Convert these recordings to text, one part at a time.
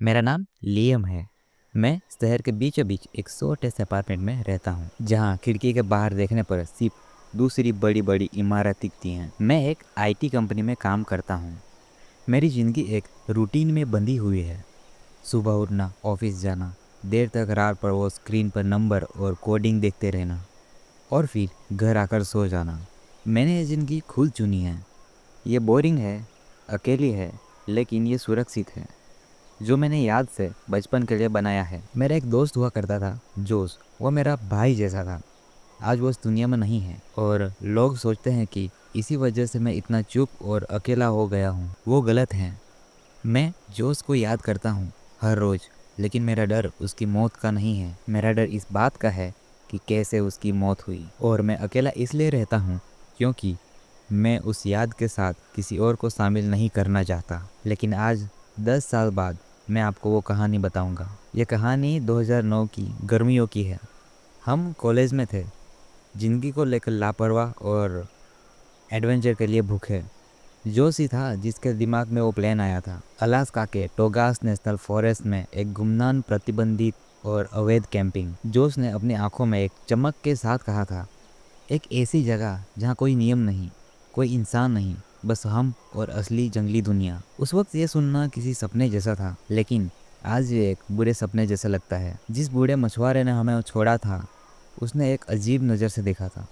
मेरा नाम लियम है। मैं शहर के बीचों बीच एक छोटे से अपार्टमेंट में रहता हूँ, जहाँ खिड़की के बाहर देखने पर सिर्फ दूसरी बड़ी बड़ी इमारत दिखती हैं। मैं एक आईटी कंपनी में काम करता हूँ। मेरी ज़िंदगी एक रूटीन में बंधी हुई है। सुबह उठना, ऑफिस जाना, देर तक रात पर वो स्क्रीन पर नंबर और कोडिंग देखते रहना, और फिर घर आकर सो जाना। मैंने ये ज़िंदगी खुद चुनी है। ये बोरिंग है, अकेली है, लेकिन ये सुरक्षित है, जो मैंने याद से बचपन के लिए बनाया है। मेरा एक दोस्त हुआ करता था, जोश। वो मेरा भाई जैसा था। आज वो इस दुनिया में नहीं है, और लोग सोचते हैं कि इसी वजह से मैं इतना चुप और अकेला हो गया हूँ। वो गलत है। मैं जोश को याद करता हूँ हर रोज़, लेकिन मेरा डर उसकी मौत का नहीं है। मेरा डर इस बात का है कि कैसे उसकी मौत हुई। और मैं अकेला इसलिए रहता हूँ क्योंकि मैं उस याद के साथ किसी और को शामिल नहीं करना चाहता। लेकिन आज 10 साल बाद मैं आपको वो कहानी बताऊंगा। ये कहानी 2009 की गर्मियों की है। हम कॉलेज में थे, ज़िंदगी को लेकर लापरवाह और एडवेंचर के लिए भूखे। जोश ही था जिसके दिमाग में वो प्लान आया था। अलास्का के टोगास नेशनल फॉरेस्ट में एक गुमनाम, प्रतिबंधित और अवैध कैंपिंग। जोश ने अपनी आंखों में एक चमक के साथ कहा था, एक ऐसी जगह जहाँ कोई नियम नहीं, कोई इंसान नहीं, बस हम और असली जंगली दुनिया। उस वक्त ये सुनना किसी सपने जैसा था, लेकिन आज ये एक बुरे सपने जैसा लगता है। जिस बूढ़े मछुआरे ने हमें छोड़ा था, उसने एक अजीब नज़र से देखा था।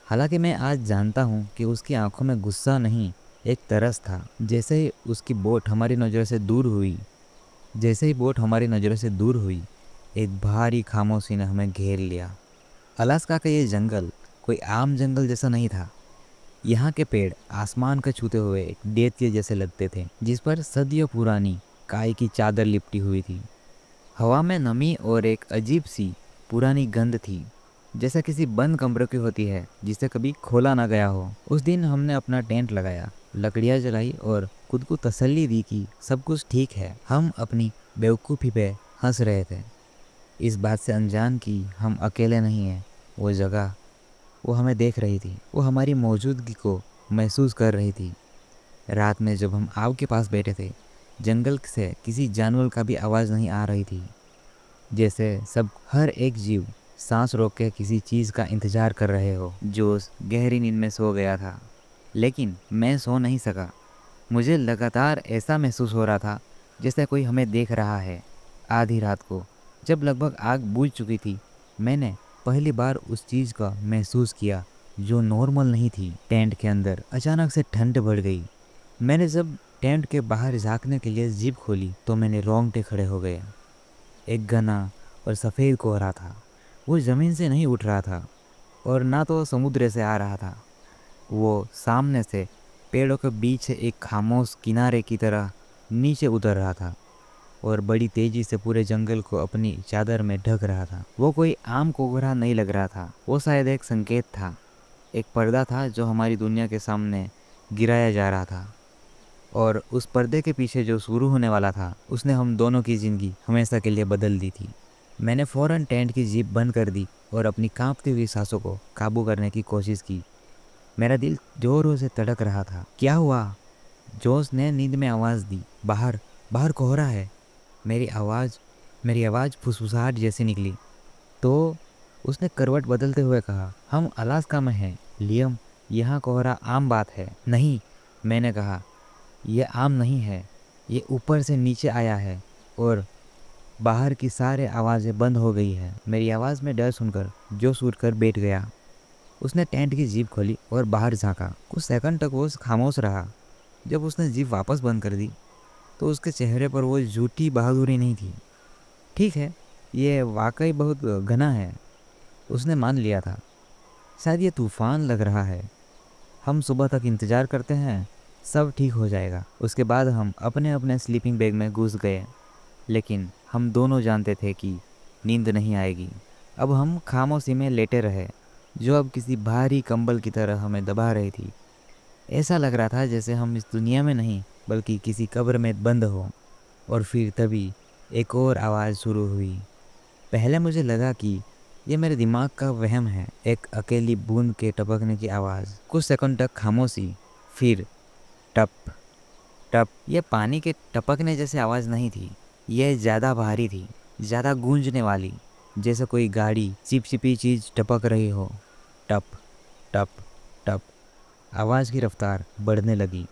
हालांकि मैं आज जानता हूँ कि उसकी आंखों में गुस्सा नहीं, एक तरस था। जैसे ही उसकी बोट हमारी नज़र से दूर हुई, एक भारी खामोशी ने हमें घेर लिया। अलास्का का ये जंगल कोई आम जंगल जैसा नहीं था। यहाँ के पेड़ आसमान को छूते हुए एक दैत्य जैसे लगते थे, जिस पर सदियों पुरानी काई की चादर लिपटी हुई थी। हवा में नमी और एक अजीब सी पुरानी गंध थी, जैसा किसी बंद कमरे की होती है जिसे कभी खोला ना गया हो। उस दिन हमने अपना टेंट लगाया, लकड़ियाँ जलाई और खुद को तसल्ली दी कि सब कुछ ठीक है। हम अपनी बेवकूफ़ी पे हंस रहे थे, इस बात से अनजान कि हम अकेले नहीं हैं। वो जगह, वो हमें देख रही थी, वो हमारी मौजूदगी को महसूस कर रही थी। रात में जब हम आग के पास बैठे थे, जंगल से किसी जानवर का भी आवाज़ नहीं आ रही थी, जैसे सब हर एक जीव सांस रोक के किसी चीज़ का इंतजार कर रहे हो। जोश गहरी नींद में सो गया था, लेकिन मैं सो नहीं सका। मुझे लगातार ऐसा महसूस हो रहा था जैसे कोई हमें देख रहा है। आधी रात को, जब लगभग आग बुझ चुकी थी, मैंने पहली बार उस चीज़ का महसूस किया जो नॉर्मल नहीं थी। टेंट के अंदर अचानक से ठंड बढ़ गई। मैंने जब टेंट के बाहर झांकने के लिए जिप खोली तो मैंने रोंगटे खड़े हो गए। एक घना और सफ़ेद कोहरा था। वो ज़मीन से नहीं उठ रहा था, और ना तो समुद्र से आ रहा था। वो सामने से पेड़ों के बीच से एक खामोश किनारे की तरह नीचे उतर रहा था, और बड़ी तेजी से पूरे जंगल को अपनी चादर में ढक रहा था। वो कोई आम कोहरा नहीं लग रहा था, वो शायद एक संकेत था, एक पर्दा था जो हमारी दुनिया के सामने गिराया जा रहा था। और उस पर्दे के पीछे जो शुरू होने वाला था, उसने हम दोनों की ज़िंदगी हमेशा के लिए बदल दी थी। मैंने फ़ौरन टेंट की जीप बंद कर दी और अपनी कांपती हुई सांसों को काबू करने की कोशिश की। मेरा दिल जोरों से धड़क रहा था। क्या हुआ? जोश ने नींद में आवाज़ दी, बाहर, बाहर कोहरा है। मेरी आवाज़ फुसफुसाहट जैसी निकली। तो उसने करवट बदलते हुए कहा, हम अलास्का में हैं लियम, यहाँ कोहरा आम बात है। नहीं, मैंने कहा, यह आम नहीं है, ये ऊपर से नीचे आया है, और बाहर की सारे आवाज़ें बंद हो गई है। मेरी आवाज़ में डर सुनकर जोश उठकर बैठ गया। उसने टेंट की जीप खोली और बाहर झांका। कुछ सेकंड तक वो खामोश रहा। जब उसने जीप वापस बंद कर दी तो उसके चेहरे पर वो झूठी बहादुरी नहीं थी। ठीक है, ये वाकई बहुत घना है, उसने मान लिया था। शायद ये तूफान लग रहा है। हम सुबह तक इंतज़ार करते हैं, सब ठीक हो जाएगा। उसके बाद हम अपने अपने स्लीपिंग बैग में घुस गए, लेकिन हम दोनों जानते थे कि नींद नहीं आएगी। अब हम खामोशी में लेटे रहे, जो अब किसी भारी कंबल की तरह हमें दबा रही थी। ऐसा लग रहा था जैसे हम इस दुनिया में नहीं, बल्कि किसी कब्र में बंद हो। और फिर तभी एक और आवाज़ शुरू हुई। पहले मुझे लगा कि ये मेरे दिमाग का वहम है, एक अकेली बूंद के टपकने की आवाज़। कुछ सेकंड तक खामोशी, फिर टप टप। यह पानी के टपकने जैसी आवाज़ नहीं थी, यह ज़्यादा भारी थी, ज़्यादा गूंजने वाली, जैसे कोई गाड़ी चिपचिपी चीज़ टपक रही हो। टप टप टप। आवाज़ की रफ्तार बढ़ने लगी।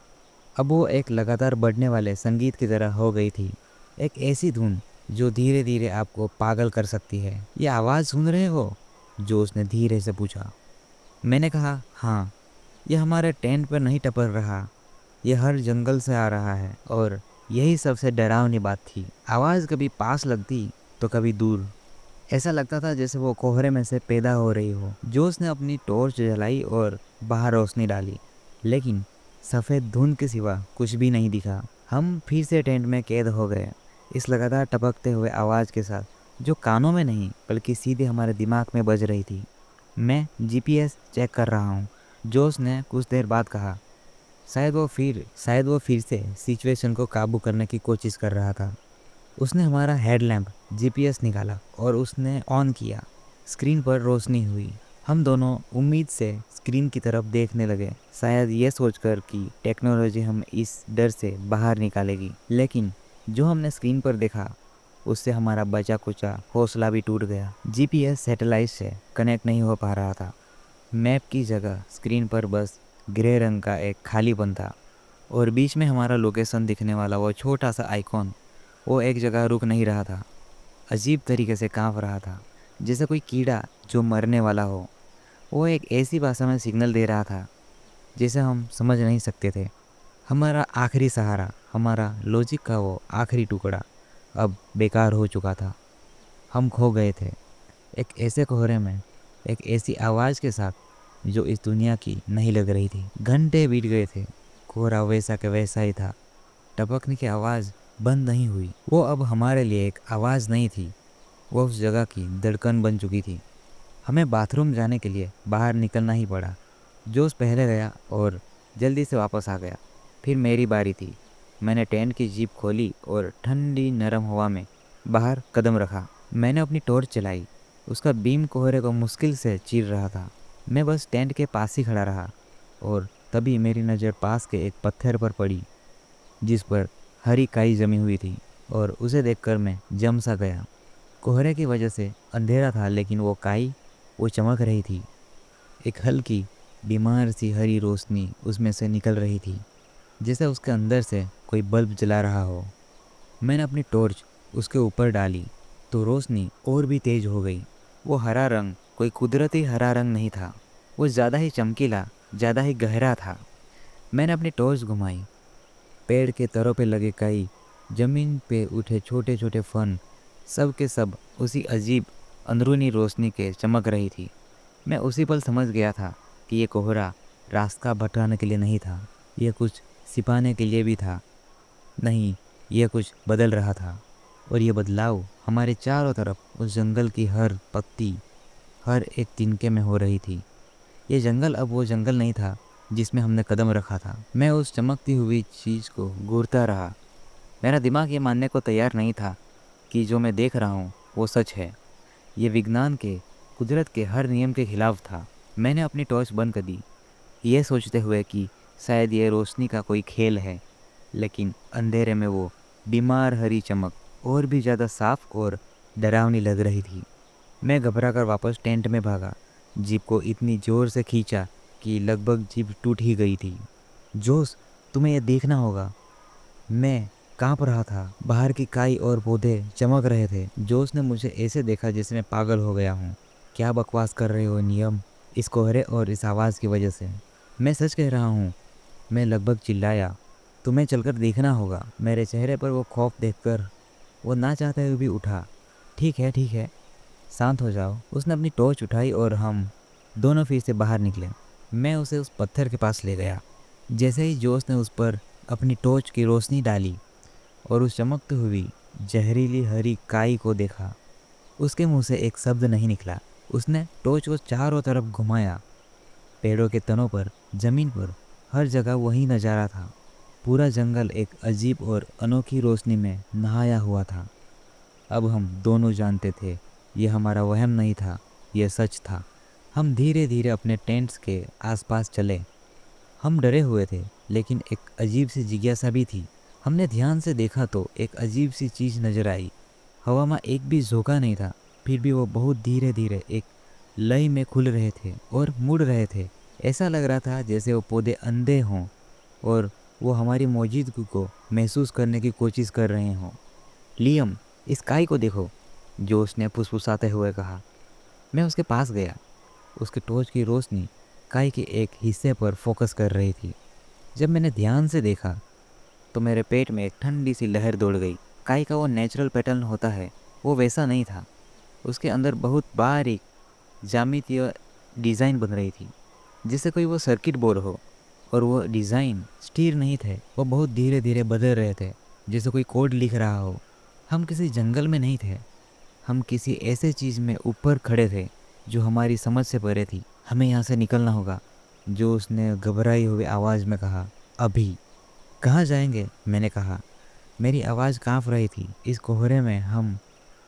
अब वो एक लगातार बढ़ने वाले संगीत की तरह हो गई थी। एक ऐसी धुन जो धीरे धीरे आपको पागल कर सकती है। ये आवाज़ सुन रहे हो? जो उसने धीरे से पूछा। मैंने कहा हाँ। यह हमारे टेंट पर नहीं टपक रहा, यह हर जंगल से आ रहा है। और यही सबसे डरावनी बात थी। आवाज़ कभी पास लगती तो कभी दूर। ऐसा लगता था जैसे वो कोहरे में से पैदा हो रही हो। जोश ने अपनी टॉर्च जलाई और बाहर रोशनी डाली, लेकिन सफ़ेद धुंध के सिवा कुछ भी नहीं दिखा। हम फिर से टेंट में कैद हो गए, इस लगातार टपकते हुए आवाज़ के साथ, जो कानों में नहीं बल्कि सीधे हमारे दिमाग में बज रही थी। मैं जीपीएस चेक कर रहा हूँ, जोश ने कुछ देर बाद कहा। शायद वो फिर से सिचुएशन को काबू करने की कोशिश कर रहा था। उसने हमारा हेडलैम्प जीपीएस निकाला और उसने ऑन किया। स्क्रीन पर रोशनी हुई। हम दोनों उम्मीद से स्क्रीन की तरफ देखने लगे, शायद ये सोचकर कि टेक्नोलॉजी हम इस डर से बाहर निकालेगी। लेकिन जो हमने स्क्रीन पर देखा उससे हमारा बचा कुचा हौसला भी टूट गया। जीपीएस सैटेलाइट से कनेक्ट नहीं हो पा रहा था। मैप की जगह स्क्रीन पर बस ग्रे रंग का एक खालीपन था और बीच में हमारा लोकेशन दिखने वाला वो छोटा सा आइकॉन, वो एक जगह रुक नहीं रहा था। अजीब तरीके से कांप रहा था, जैसे कोई कीड़ा जो मरने वाला हो। वो एक ऐसी भाषा में सिग्नल दे रहा था जिसे हम समझ नहीं सकते थे। हमारा आखिरी सहारा, हमारा लॉजिक का वो आखिरी टुकड़ा अब बेकार हो चुका था। हम खो गए थे एक ऐसे कोहरे में, एक ऐसी आवाज़ के साथ जो इस दुनिया की नहीं लग रही थी। घंटे बीत गए थे, कोहरा वैसा के वैसा ही था। टपकने की आवाज़ बंद नहीं हुई। वो अब हमारे लिए एक आवाज़ नहीं थी, वो उस जगह की धड़कन बन चुकी थी। हमें बाथरूम जाने के लिए बाहर निकलना ही पड़ा। जोश पहले गया और जल्दी से वापस आ गया। फिर मेरी बारी थी। मैंने टेंट की जीप खोली और ठंडी नरम हवा में बाहर कदम रखा। मैंने अपनी टॉर्च चलाई। उसका बीम कोहरे को मुश्किल से चीर रहा था। मैं बस टेंट के पास ही खड़ा रहा और तभी मेरी नज़र पास के एक पत्थर पर पड़ी जिस पर हरी काई जमी हुई थी और उसे देखकर मैं जम सा गया। कोहरे की वजह से अंधेरा था, लेकिन वो काई, वो चमक रही थी। एक हल्की बीमार सी हरी रोशनी उसमें से निकल रही थी, जैसे उसके अंदर से कोई बल्ब जला रहा हो। मैंने अपनी टॉर्च उसके ऊपर डाली तो रोशनी और भी तेज हो गई। वो हरा रंग कोई कुदरती हरा रंग नहीं था, वो ज़्यादा ही चमकीला, ज़्यादा ही गहरा था। मैंने अपनी टॉर्च घुमाई। पेड़ के तरों पे लगे कई, जमीन पे उठे छोटे छोटे फन, सब के सब उसी अजीब अंदरूनी रोशनी के चमक रही थी। मैं उसी पल समझ गया था कि ये कोहरा रास्ता भटकाने के लिए नहीं था, ये कुछ छिपाने के लिए भी था नहीं, ये कुछ बदल रहा था। और ये बदलाव हमारे चारों तरफ उस जंगल की हर पत्ती, हर एक तिनके में हो रही थी। ये जंगल अब वो जंगल नहीं था जिसमें हमने कदम रखा था। मैं उस चमकती हुई चीज़ को घूरता रहा। मेरा दिमाग ये मानने को तैयार नहीं था कि जो मैं देख रहा हूँ वो सच है। ये विज्ञान के, कुदरत के हर नियम के खिलाफ था। मैंने अपनी टॉर्च बंद कर दी, ये सोचते हुए कि शायद ये रोशनी का कोई खेल है। लेकिन अंधेरे में वो बीमार हरी चमक और भी ज़्यादा साफ और डरावनी लग रही थी। मैं घबराकर वापस टेंट में भागा। जीप को इतनी ज़ोर से खींचा कि लगभग जीप टूट ही गई थी। जोश, तुम्हें यह देखना होगा। मैं कांप रहा था। बाहर की काई और पौधे चमक रहे थे। जोश ने मुझे ऐसे देखा जैसे मैं पागल हो गया हूँ। क्या बकवास कर रहे हो नियम, इस कोहरे और इस आवाज़ की वजह से? मैं सच कह रहा हूँ, मैं लगभग चिल्लाया। तुम्हें चलकर देखना होगा। मेरे चेहरे पर वो खौफ देखकर वो ना चाहते हुए भी उठा। ठीक है, शांत हो जाओ। उसने अपनी टॉर्च उठाई और हम दोनों फिर से बाहर निकले। मैं उसे उस पत्थर के पास ले गया। जैसे ही जोश ने उस पर अपनी टॉर्च की रोशनी डाली और उस चमकती हुई जहरीली हरी काई को देखा, उसके मुंह से एक शब्द नहीं निकला। उसने टॉर्च को चारों तरफ घुमाया। पेड़ों के तनों पर, जमीन पर, हर जगह वही नज़ारा था। पूरा जंगल एक अजीब और अनोखी रोशनी में नहाया हुआ था। अब हम दोनों जानते थे, यह हमारा वहम नहीं था, यह सच था। हम धीरे धीरे अपने टेंट्स के आसपास चले। हम डरे हुए थे, लेकिन एक अजीब सी जिज्ञासा भी थी। हमने ध्यान से देखा तो एक अजीब सी चीज़ नजर आई। हवा में एक भी झोंका नहीं था, फिर भी वो बहुत धीरे धीरे एक लय में खुल रहे थे और मुड़ रहे थे। ऐसा लग रहा था जैसे वो पौधे अंधे हों और वो हमारी मौजूदगी को महसूस करने की कोशिश कर रहे हों। लियम, इस काई को देखो, जोश ने फुसफुसाते हुए कहा। मैं उसके पास गया। उसकी टॉर्च की रोशनी काई के एक हिस्से पर फोकस कर रही थी। जब मैंने ध्यान से देखा तो मेरे पेट में एक ठंडी सी लहर दौड़ गई। काई का वो नेचुरल पैटर्न होता है, वो वैसा नहीं था। उसके अंदर बहुत बारीक ज्यामितीय डिज़ाइन बन रही थी, जैसे कोई वो सर्किट बोर्ड हो। और वो डिज़ाइन स्थिर नहीं थे, वो बहुत धीरे धीरे बदल रहे थे, जैसे कोई कोड लिख रहा हो। हम किसी जंगल में नहीं थे, हम किसी ऐसे चीज़ में ऊपर खड़े थे जो हमारी समझ से परे थी। हमें यहाँ से निकलना होगा, जो उसने घबराई हुई आवाज़ में कहा। अभी। कहाँ जाएंगे? मैंने कहा। मेरी आवाज़ काँप रही थी। इस कोहरे में हम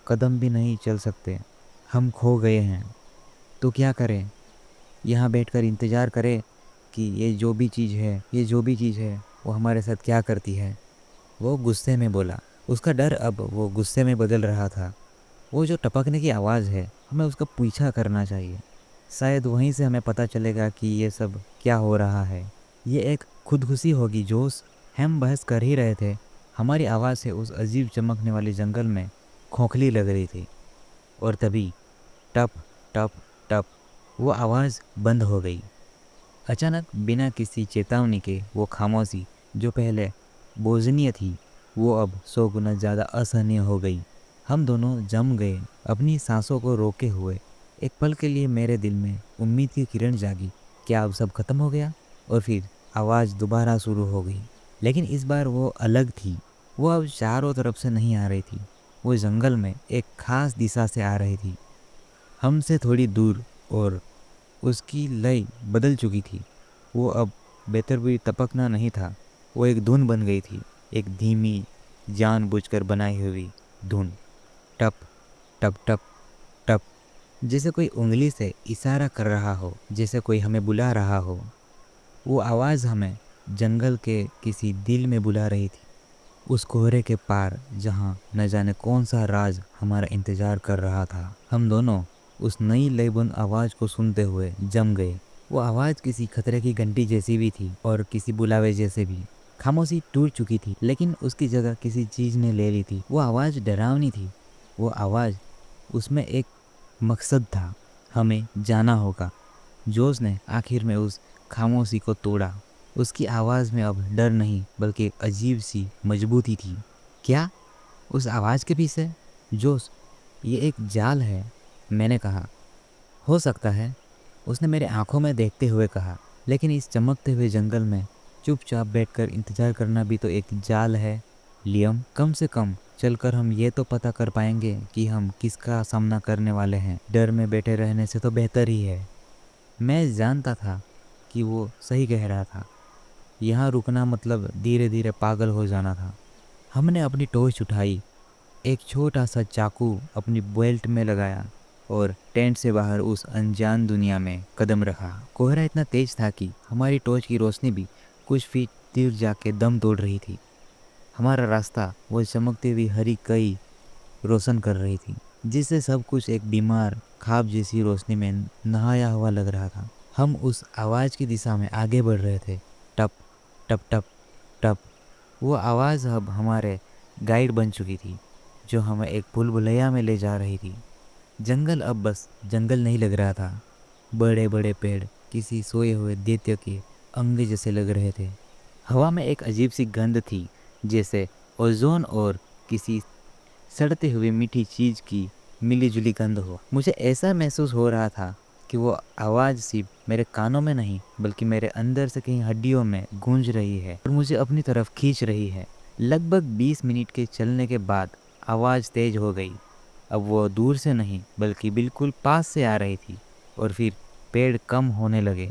कदम भी नहीं चल सकते, हम खो गए हैं। तो क्या करें? यहाँ बैठकर इंतज़ार करें कि ये जो भी चीज़ है वो हमारे साथ क्या करती है? वो गुस्से में बोला। उसका डर अब वो गुस्से में बदल रहा था। वो जो टपकने की आवाज़ है, हमें उसका पीछा करना चाहिए। शायद वहीं से हमें पता चलेगा कि ये सब क्या हो रहा है। ये एक खुदकुशी होगी जोश। हम बहस कर ही रहे थे, हमारी आवाज़ से उस अजीब चमकने वाले जंगल में खोखली लग रही थी। और तभी टप टप टप वो आवाज़ बंद हो गई। अचानक बिना किसी चेतावनी के वो खामोशी जो पहले बोझनीय थी, वो अब 100 गुना ज़्यादा असहनीय हो गई। हम दोनों जम गए, अपनी सांसों को रोके हुए। एक पल के लिए मेरे दिल में उम्मीद की किरण जागी। क्या अब सब खत्म हो गया? और फिर आवाज़ दोबारा शुरू हो गई, लेकिन इस बार वो अलग थी। वो अब चारों तरफ से नहीं आ रही थी, वो जंगल में एक खास दिशा से आ रही थी, हमसे थोड़ी दूर। और उसकी लय बदल चुकी थी। वो अब बेतरतीब टपकना नहीं था, वो एक धुन बन गई थी, एक धीमी जानबूझकर बनाई हुई धुन। टप टप टप टप, जैसे कोई उंगली से इशारा कर रहा हो, जैसे कोई हमें बुला रहा हो। वो आवाज़ हमें जंगल के किसी दिल में बुला रही थी, उस कोहरे के पार जहाँ न जाने कौन सा राज हमारा इंतज़ार कर रहा था। हम दोनों उस नई लयबंद आवाज़ को सुनते हुए जम गए। वो आवाज़ किसी खतरे की घंटी जैसी भी थी और किसी बुलावे जैसे भी। खामोशी टूट चुकी थी, लेकिन उसकी जगह किसी चीज़ ने ले ली थी। वो आवाज़ डरावनी थी, वो आवाज़, उसमें एक मकसद था, हमें जाना होगा। जोश ने आखिर में उस खामोशी को तोड़ा। उसकी आवाज़ में अब डर नहीं, बल्कि एक अजीब सी मजबूती थी। क्या? उस आवाज़ के पीछे? जोश, ये एक जाल है, मैंने कहा। हो सकता है, उसने मेरे आंखों में देखते हुए कहा, लेकिन इस चमकते हुए जंगल में चुपचाप बैठकर इंतजार करना भी तो एक जाल है। लियम, कम से कम चलकर हम ये तो पता कर पाएंगे कि हम किसका सामना करने वाले हैं। डर में बैठे रहने से तो बेहतर ही है। मैं जानता था कि वो सही कह रहा था। यहाँ रुकना मतलब धीरे धीरे पागल हो जाना था। हमने अपनी टॉर्च उठाई, एक छोटा सा चाकू अपनी बेल्ट में लगाया और टेंट से बाहर उस अनजान दुनिया में कदम रखा। कोहरा इतना तेज था कि हमारी टॉर्च की रोशनी भी कुछ फीट दूर जाके दम तोड़ रही थी। हमारा रास्ता वो चमकती हुई हरी कई रोशन कर रही थी, जिससे सब कुछ एक बीमार ख्वाब जैसी रोशनी में नहाया हुआ लग रहा था। हम उस आवाज़ की दिशा में आगे बढ़ रहे थे। टप टप टप टप। वो आवाज़ अब हमारे गाइड बन चुकी थी, जो हमें एक भूल भुलैया में ले जा रही थी। जंगल अब बस जंगल नहीं लग रहा था। बड़े बड़े पेड़ किसी सोए हुए दैत्य के अंग जैसे लग रहे थे। हवा में एक अजीब सी गंध थी, जैसे ओजोन और किसी सड़ते हुए मीठी चीज़ की मिलीजुली गंध हो। मुझे ऐसा महसूस हो रहा था कि वो आवाज़ सिर्फ मेरे कानों में नहीं, बल्कि मेरे अंदर से कहीं हड्डियों में गूंज रही है और मुझे अपनी तरफ खींच रही है। लगभग 20 मिनट के चलने के बाद आवाज़ तेज हो गई। अब वो दूर से नहीं, बल्कि बिल्कुल पास से आ रही थी। और फिर पेड़ कम होने लगे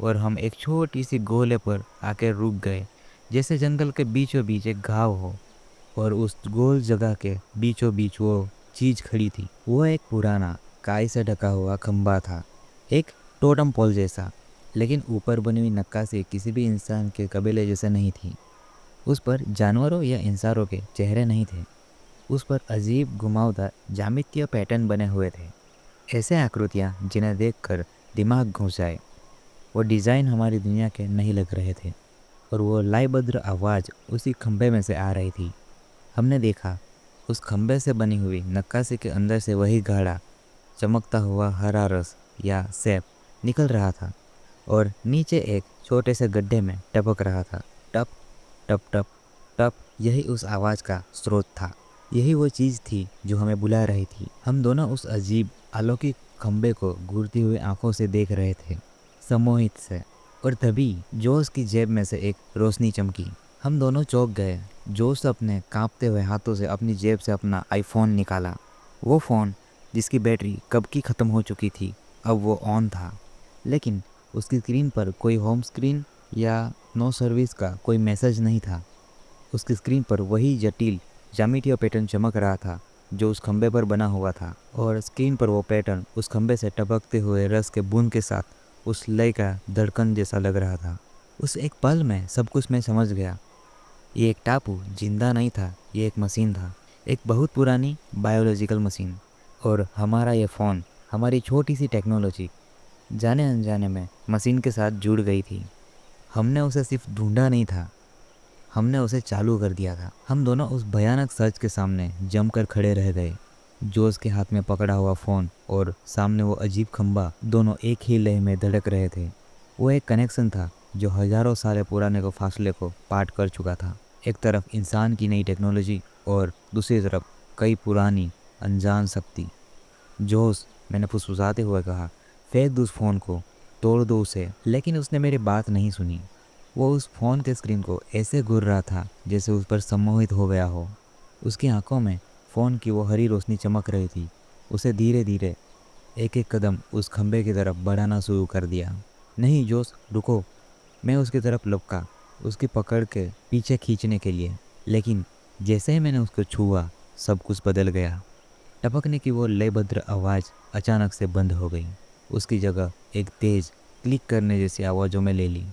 और हम एक छोटी सी गोले पर आकर रुक गए, जैसे जंगल के बीचों बीच एक घाव हो। और उस गोल जगह के बीचों बीच वो चीज़ खड़ी थी। वो एक पुराना काई से ढका हुआ खंबा था, एक टोटम पोल जैसा, लेकिन ऊपर बनी हुई नक्काशी किसी भी इंसान के कबीले जैसे नहीं थी। उस पर जानवरों या इंसानों के चेहरे नहीं थे। उस पर अजीब घुमावदार ज्यामितीय पैटर्न बने हुए थे, ऐसे आकृतियाँ जिन्हें देखकर दिमाग घुस जाए। वो डिज़ाइन हमारी दुनिया के नहीं लग रहे थे, और वो लयबद्ध आवाज़ उसी खंभे में से आ रही थी। हमने देखा उस खंभे से बनी हुई नक्काशी के अंदर से वही गाढ़ा चमकता हुआ हरा रस या सेब निकल रहा था, और नीचे एक छोटे से गड्ढे में टपक रहा था। टप टप टप टप। यही उस आवाज़ का स्रोत था। यही वो चीज़ थी जो हमें बुला रही थी। हम दोनों उस अजीब अलौकिक खंबे को घूरती हुई आंखों से देख रहे थे, सम्मोहित से। और तभी जोश की जेब में से एक रोशनी चमकी। हम दोनों चौंक गए। जोश अपने कांपते हुए हाथों से अपनी जेब से अपना आईफोन निकाला। वो फ़ोन जिसकी बैटरी कब की ख़त्म हो चुकी थी, अब वो ऑन था, लेकिन उसकी स्क्रीन पर कोई होम स्क्रीन या नो सर्विस का कोई मैसेज नहीं था। उसकी स्क्रीन पर वही जटिल ज्यामितीय पैटर्न चमक रहा था जो उस खंबे पर बना हुआ था, और स्क्रीन पर वो पैटर्न उस खंबे से टपकते हुए रस के बूंद के साथ उस लय का धड़कन जैसा लग रहा था। उस एक पल में सब कुछ मैं समझ गया। ये एक टापू जिंदा नहीं था, ये एक मशीन था, एक बहुत पुरानी बायोलॉजिकल मशीन। और हमारा ये फ़ोन, हमारी छोटी सी टेक्नोलॉजी जाने अनजाने में मशीन के साथ जुड़ गई थी। हमने उसे सिर्फ ढूंढा नहीं था, हमने उसे चालू कर दिया था। हम दोनों उस भयानक सच के सामने जमकर खड़े रह गए। जोश के हाथ में पकड़ा हुआ फ़ोन और सामने वो अजीब खंबा, दोनों एक ही लय में धड़क रहे थे। वो एक कनेक्शन था जो हजारों साल पुराने को फासले को पार कर चुका था। एक तरफ इंसान की नई टेक्नोलॉजी और दूसरी तरफ कई पुरानी अनजान शक्ति। जोश, मैंने फुसफुसाते हुए कहा, फेंक दो उस फ़ोन को, तोड़ दो उसे। लेकिन उसने मेरी बात नहीं सुनी। वो उस फ़ोन के स्क्रीन को ऐसे घूर रहा था जैसे उस पर सम्मोहित हो गया हो। उसकी आंखों में फ़ोन की वो हरी रोशनी चमक रही थी। उसे धीरे धीरे एक एक कदम उस खंबे की तरफ बढ़ाना शुरू कर दिया। नहीं जोश, रुको। मैं उसकी तरफ लपका, उसकी पकड़ के पीछे खींचने के लिए। लेकिन जैसे ही मैंने उसको छुआ, सब कुछ बदल गया। टपकने की वो लयबद्ध आवाज़ अचानक से बंद हो गई। उसकी जगह एक तेज़ क्लिक करने जैसी आवाज़ों में ले ली,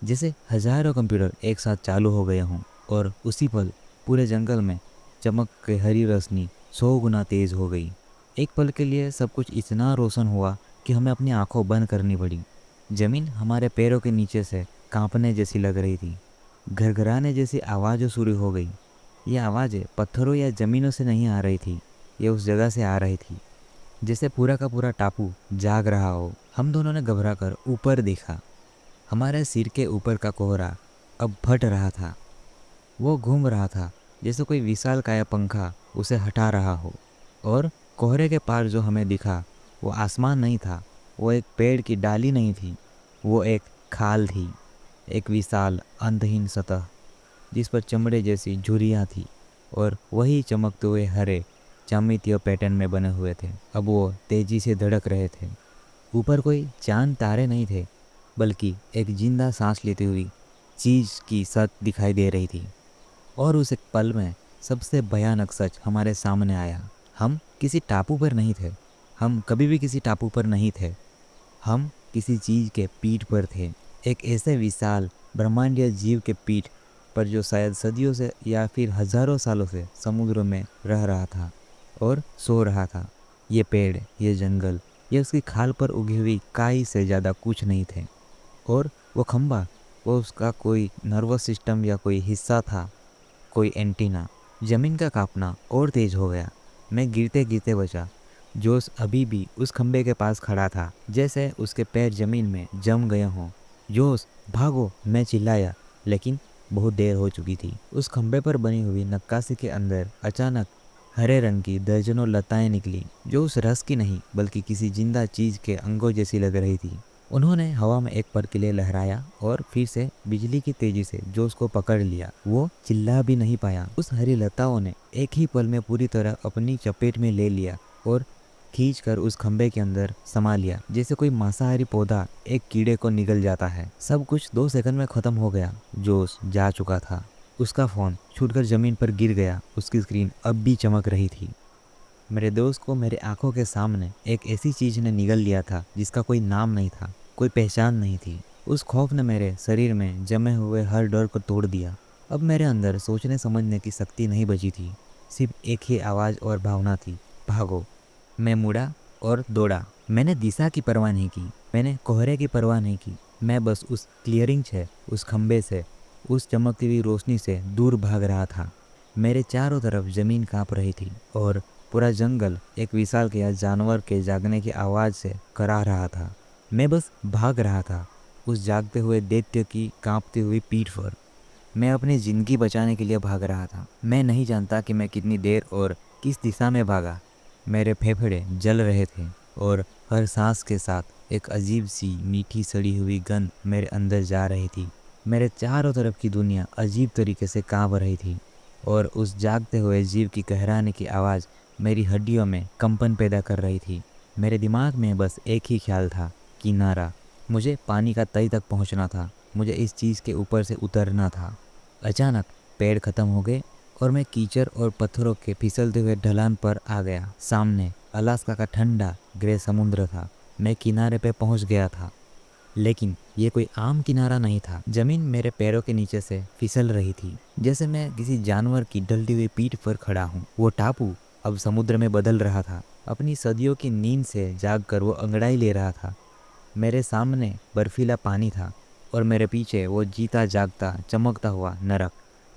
जैसे हजारों कंप्यूटर एक साथ चालू हो गए हों। और उसी पल पूरे जंगल में चमक के हरी रोशनी 100 गुना तेज़ हो गई। एक पल के लिए सब कुछ इतना रोशन हुआ कि हमें अपनी आंखों बंद करनी पड़ी। ज़मीन हमारे पैरों के नीचे से कांपने जैसी लग रही थी। घरघराने जैसी आवाज़ें शुरू हो गई। ये आवाज़ें पत्थरों या ज़मीनों से नहीं आ रही थी, ये उस जगह से आ रही थी जैसे पूरा का पूरा टापू जाग रहा हो। हम दोनों ने घबरा कर ऊपर देखा। हमारे सिर के ऊपर का कोहरा अब फट रहा था। वो घूम रहा था जैसे कोई विशालकाय पंखा उसे हटा रहा हो। और कोहरे के पार जो हमें दिखा वो आसमान नहीं था, वो एक पेड़ की डाली नहीं थी, वो एक खाल थी। एक विशाल अंतहीन सतह जिस पर चमड़े जैसी झुर्रियाँ थी, और वही चमकते हुए हरे ज्यामितीय पैटर्न में बने हुए थे। अब वो तेजी से धड़क रहे थे। ऊपर कोई चांद तारे नहीं थे, बल्कि एक जिंदा सांस लेती हुई चीज़ की सत दिखाई दे रही थी। और उस एक पल में सबसे भयानक सच हमारे सामने आया। हम किसी टापू पर नहीं थे, हम कभी भी किसी टापू पर नहीं थे। हम किसी चीज़ के पीठ पर थे, एक ऐसे विशाल ब्रह्मांडीय जीव के पीठ पर जो शायद सदियों से या फिर हजारों सालों से समुद्र में रह रहा था और सो रहा था। ये पेड़, ये जंगल, ये उसकी खाल पर उगी हुई काई से ज़्यादा कुछ नहीं थे। और वो खंबा, वो उसका कोई नर्वस सिस्टम या कोई हिस्सा था, कोई एंटीना। जमीन का कांपना और तेज हो गया। मैं गिरते गिरते बचा। जोश अभी भी उस खंबे के पास खड़ा था, जैसे उसके पैर जमीन में जम गए हों। जोश, भागो, मैं चिल्लाया, लेकिन बहुत देर हो चुकी थी। उस खंबे पर बनी हुई नक्काशी के अंदर अचानक हरे रंग की दर्जनों लताएं निकली, जो उस रस की नहीं बल्कि किसी जिंदा चीज के अंगों जैसी लग रही थी। उन्होंने हवा में एक पल के लिए लहराया और फिर से बिजली की तेजी से जोश को पकड़ लिया। वो चिल्ला भी नहीं पाया। उस हरी लताओं ने एक ही पल में पूरी तरह अपनी चपेट में ले लिया और खींचकर उस खंबे के अंदर समा लिया, जैसे कोई मांसाहारी पौधा एक कीड़े को निगल जाता है। सब कुछ 2 सेकंड में खत्म हो गया। जोश जा चुका था। उसका फोन छूटकर जमीन पर गिर गया। उसकी स्क्रीन अब भी चमक रही थी। मेरे दोस्त को मेरे आंखों के सामने एक ऐसी चीज ने निगल लिया था जिसका कोई नाम नहीं था, कोई पहचान नहीं थी। उस खौफ ने मेरे शरीर में जमे हुए हर डर को तोड़ दिया। अब मेरे अंदर सोचने समझने की शक्ति नहीं बची थी। सिर्फ एक ही आवाज़ और भावना थी, भागो। मैं मुड़ा और दौड़ा। मैंने दिशा की परवाह नहीं की, मैंने कोहरे की परवाह नहीं की। मैं बस उस क्लियरिंग से, उस खंबे से, उस चमकती हुई रोशनी से दूर भाग रहा था। मेरे चारों तरफ ज़मीन कांप रही थी और पूरा जंगल एक विशालकाय जानवर के जागने की आवाज़ से कराह रहा था। मैं बस भाग रहा था, उस जागते हुए दैत्य की कांपती हुई पीठ पर। मैं अपनी ज़िंदगी बचाने के लिए भाग रहा था। मैं नहीं जानता कि मैं कितनी देर और किस दिशा में भागा। मेरे फेफड़े जल रहे थे और हर सांस के साथ एक अजीब सी मीठी सड़ी हुई गंध मेरे अंदर जा रही थी। मेरे चारों तरफ की दुनिया अजीब तरीके से कांप रही थी और उस जागते हुए जीव की कहराने की आवाज़ मेरी हड्डियों में कंपन पैदा कर रही थी। मेरे दिमाग में बस एक ही ख्याल था, किनारा। मुझे पानी का तय तक पहुंचना था, मुझे इस चीज़ के ऊपर से उतरना था। अचानक पेड़ खत्म हो गए और मैं कीचड़ और पत्थरों के फिसलते हुए ढलान पर आ गया। सामने अलास्का का ठंडा ग्रे समुद्र था। मैं किनारे पे पहुंच गया था, लेकिन ये कोई आम किनारा नहीं था। जमीन मेरे पैरों के नीचे से फिसल रही थी, जैसे मैं किसी जानवर की ढलती हुई पीठ पर खड़ा हूँ। वो टापू अब समुद्र में बदल रहा था। अपनी सदियों की नींद से जाग कर वो अंगड़ाई ले रहा था। मेरे सामने बर्फीला पानी था और मेरे पीछे वो जीता जागता चमकता हुआ नरक।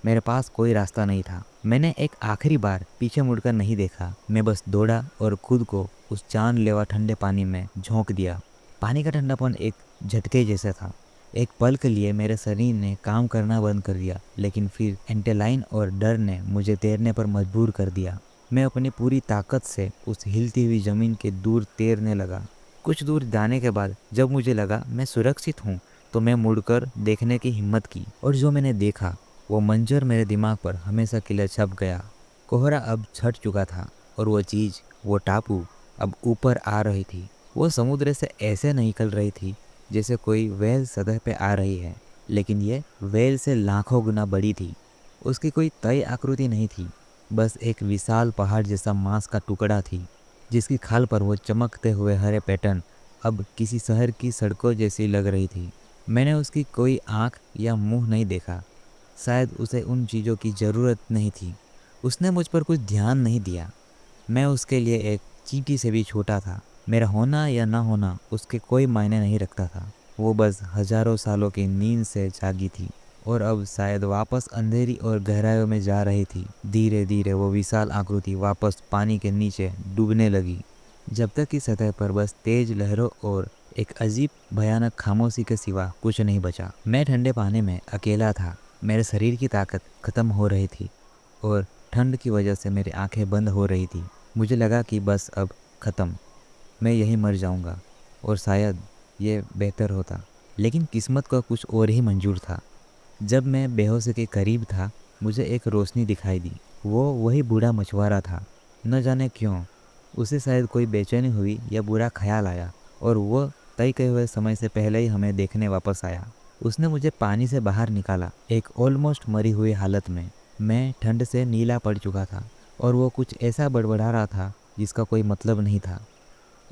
मेरे पास कोई रास्ता नहीं था। मैंने एक आखिरी बार पीछे मुड़कर नहीं देखा। मैं बस दौड़ा और खुद को उस जानलेवा ठंडे पानी में झोंक दिया। पानी का ठंडापन एक झटके जैसा था। एक पल के लिए मेरे शरीर ने काम करना बंद कर दिया, लेकिन फिर एंटेलाइन और डर ने मुझे तैरने पर मजबूर कर दिया। मैं अपनी पूरी ताकत से उस हिलती हुई जमीन के दूर तैरने लगा। कुछ दूर जाने के बाद जब मुझे लगा मैं सुरक्षित हूँ, तो मैं मुड़कर देखने की हिम्मत की, और जो मैंने देखा वो मंजर मेरे दिमाग पर हमेशा के लिए छप गया। कोहरा अब छट चुका था और वो चीज़, वो टापू अब ऊपर आ रही थी। वो समुद्र से ऐसे निकल रही थी जैसे कोई व्हेल सतह पे आ रही है, लेकिन ये व्हेल से लाखों गुना बड़ी थी। उसकी कोई तय आकृति नहीं थी, बस एक विशाल पहाड़ जैसा मांस का टुकड़ा थी, जिसकी खाल पर वो चमकते हुए हरे पैटर्न अब किसी शहर की सड़कों जैसी लग रही थी। मैंने उसकी कोई आँख या मुंह नहीं देखा। शायद उसे उन चीज़ों की ज़रूरत नहीं थी। उसने मुझ पर कुछ ध्यान नहीं दिया। मैं उसके लिए एक चींटी से भी छोटा था। मेरा होना या ना होना उसके कोई मायने नहीं रखता था। वो बस हजारों सालों की नींद से जागी थी और अब शायद वापस अंधेरी और गहराइयों में जा रही थी। धीरे धीरे वो विशाल आकृति वापस पानी के नीचे डूबने लगी, जब तक कि सतह पर बस तेज लहरों और एक अजीब भयानक खामोशी के सिवा कुछ नहीं बचा। मैं ठंडे पानी में अकेला था। मेरे शरीर की ताकत खत्म हो रही थी और ठंड की वजह से मेरी आंखें बंद हो रही थी। मुझे लगा कि बस अब ख़त्म, मैं यहीं मर जाऊंगा, और शायद ये बेहतर होता। लेकिन किस्मत का कुछ और ही मंजूर था। जब मैं बेहोशी के करीब था, मुझे एक रोशनी दिखाई दी। वो वही बूढ़ा मछुआरा था। न जाने क्यों उसे शायद कोई बेचैनी हुई या बुरा ख्याल आया, और वो तय किए हुए समय से पहले ही हमें देखने वापस आया। उसने मुझे पानी से बाहर निकाला, एक ऑलमोस्ट मरी हुई हालत में। मैं ठंड से नीला पड़ चुका था और वो कुछ ऐसा बड़बड़ा रहा था जिसका कोई मतलब नहीं था।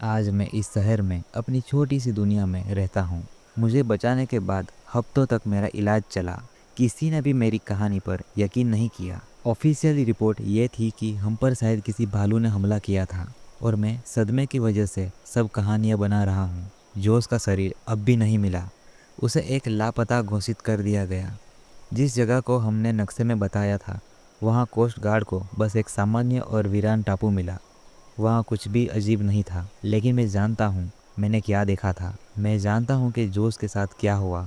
आज मैं इस शहर में अपनी छोटी सी दुनिया में रहता हूँ। मुझे बचाने के बाद हफ्तों तक मेरा इलाज चला। किसी ने भी मेरी कहानी पर यकीन नहीं किया। ऑफिशियल रिपोर्ट ये थी कि हम पर शायद किसी भालू ने हमला किया था, और मैं सदमे की वजह से सब कहानियाँ बना रहा हूँ। जोश का शरीर अब भी नहीं मिला। उसे एक लापता घोषित कर दिया गया। जिस जगह को हमने नक्शे में बताया था, वहाँ कोस्ट गार्ड को बस एक सामान्य और वीरान टापू मिला। वहाँ कुछ भी अजीब नहीं था, लेकिन मैं जानता हूँ मैंने क्या देखा था। मैं जानता हूँ कि जोश के साथ क्या हुआ,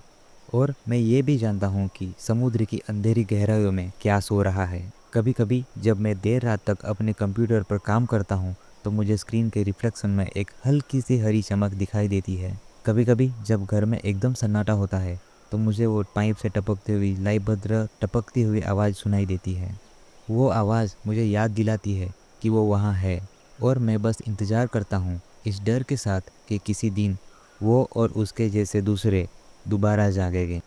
और मैं ये भी जानता हूँ कि समुद्र की अंधेरी गहराइयों में क्या सो रहा है। कभी कभी जब मैं देर रात तक अपने कंप्यूटर पर काम करता हूँ, तो मुझे स्क्रीन के रिफ्लेक्शन में एक हल्की सी हरी चमक दिखाई देती है। कभी कभी जब घर में एकदम सन्नाटा होता है, तो मुझे वो पाइप से टपकती हुई लयबद्ध टपकती हुई आवाज़ सुनाई देती है। वो आवाज़ मुझे याद दिलाती है कि वो वहाँ है, और मैं बस इंतज़ार करता हूँ, इस डर के साथ कि किसी दिन वो और उसके जैसे दूसरे दोबारा जागेंगे।